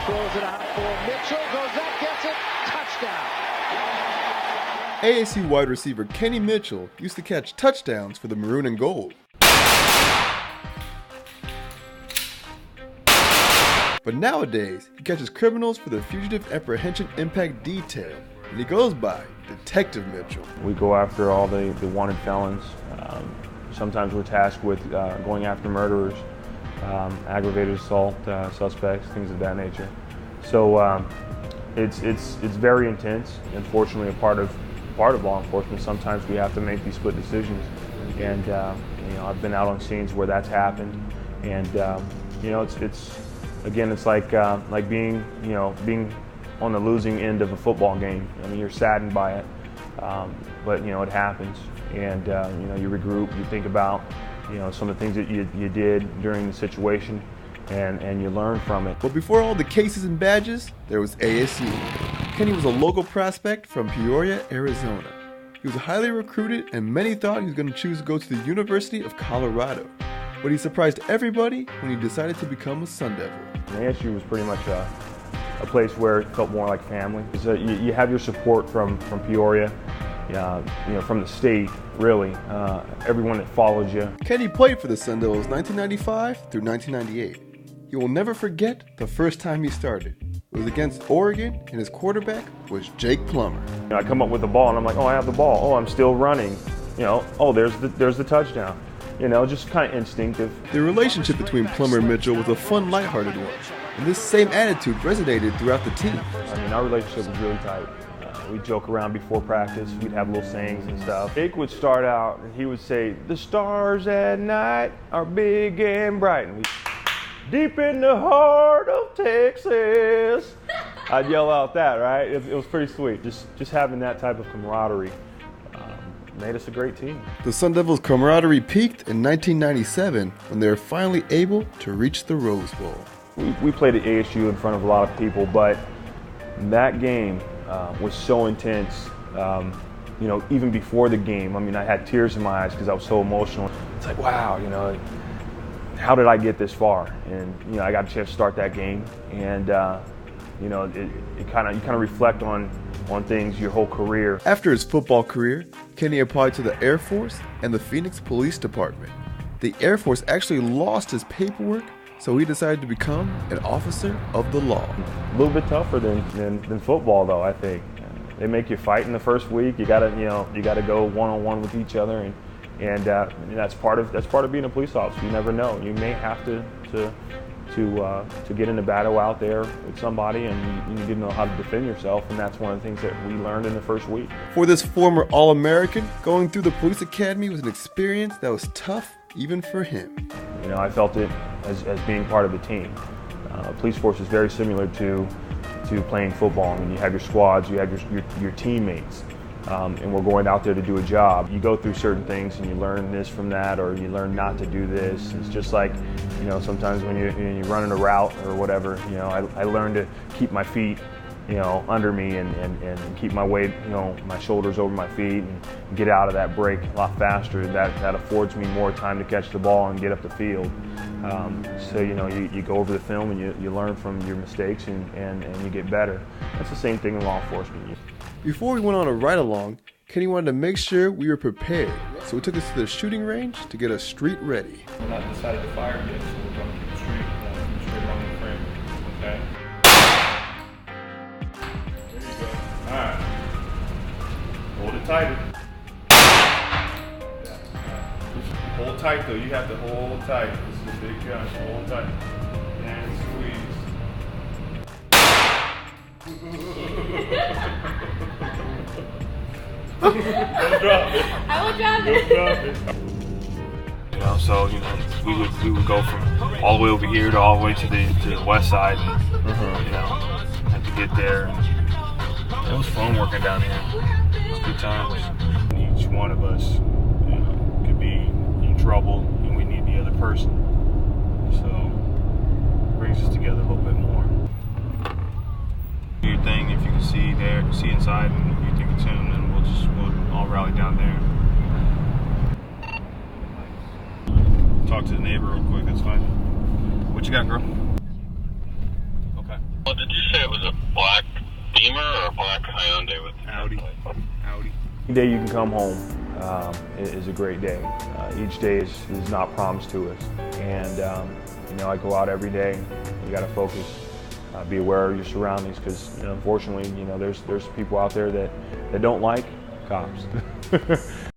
Throws it out for Mitchell. Goes up, gets it. Touchdown. ASU wide receiver Kenny Mitchell used to catch touchdowns for the Maroon and Gold. But nowadays, he catches criminals for the Fugitive Apprehension Impact Detail, and he goes by Detective Mitchell. We go after all the wanted felons. Sometimes we're tasked with going after murderers, aggravated assault suspects, things of that nature. So it's very intense. Unfortunately, a part of law enforcement. Sometimes we have to make these split decisions, and I've been out on scenes where that's happened, and it's like being on the losing end of a football game. I mean, you're saddened by it, but it happens, and you regroup. You think about some of the things that you did during the situation, and you learn from it. But before all the cases and badges, there was ASU. Kenny was a local prospect from Peoria, Arizona. He was highly recruited, and many thought he was going to choose to go to the University of Colorado. But he surprised everybody when he decided to become a Sun Devil. ASU was pretty much a place where it felt more like family. You have your support from Peoria, from the state, really, everyone that follows you. Kenny played for the Sun Devils 1995 through 1998. He will never forget the first time he started. It was against Oregon, and his quarterback was Jake Plummer. I come up with the ball, and I'm like, oh, I have the ball. Oh, I'm still running. Oh, there's the touchdown. Just kind of instinctive. The relationship between Plummer and Mitchell was a fun, lighthearted one, and this same attitude resonated throughout the team. I mean, our relationship was really tight. We'd joke around before practice. We'd have little sayings and stuff. Jake would start out, and he would say, "The stars at night are big and bright." And deep in the heart of Texas. I'd yell out that, right? It was pretty sweet. Just having that type of camaraderie made us a great team. The Sun Devils' camaraderie peaked in 1997 when they were finally able to reach the Rose Bowl. We played at ASU in front of a lot of people, but that game was so intense. Even before the game, I mean, I had tears in my eyes because I was so emotional. It's like, wow, how did I get this far? And I got a chance to start that game, and you kind of reflect on things your whole career. After his football career, Kenny applied to the Air Force and the Phoenix Police Department. The Air Force actually lost his paperwork, so he decided to become an officer of the law. A little bit tougher than football, though. I think they make you fight in the first week. You gotta go one-on-one with each other, and that's part of being a police officer. You never know. You may have to get in a battle out there with somebody, and you need to know how to defend yourself, and that's one of the things that we learned in the first week. For this former All-American, going through the police academy was an experience that was tough even for him. I felt it as being part of a team. Police force is very similar to playing football. I mean, you have your squads, you have your teammates, and we're going out there to do a job. You go through certain things and you learn this from that, or you learn not to do this. It's just like, sometimes when you're running a route or whatever, I learned to keep my feet, under me and keep my weight, my shoulders over my feet, and get out of that break a lot faster. That affords me more time to catch the ball and get up the field. So you go over the film and you learn from your mistakes and you get better. That's the same thing in law enforcement. Before we went on a ride-along, Kenny wanted to make sure we were prepared, so he took us to the shooting range to get us street ready. We're not decided to fire yet, so we're going to keep it straight along the frame. Okay? There you go. All right. Hold it tighter. Yeah. Just hold tight, though. You have to hold tight. This is a big gun. Hold tight. And squeeze. Don't drop it. I will drop it. Don't drop it. So we would go from all the way over here to all the way to the west side, and had to get there. And it was fun working down here. It was good times. Each one of us, could be in trouble, and we need the other person. So it brings us together a little bit more. Do your thing. If you can see inside, and if you think it's him, then we'll all rally down there. Talk to the neighbor real quick. That's fine. What you got, girl? Okay. Okay. Well, did you say it was a black Beamer or a black Hyundai with Audi. Any day you can come home is a great day. Each day is not promised to us. And, I go out every day. You got to focus, be aware of your surroundings because, unfortunately, there's people out there that don't like cops.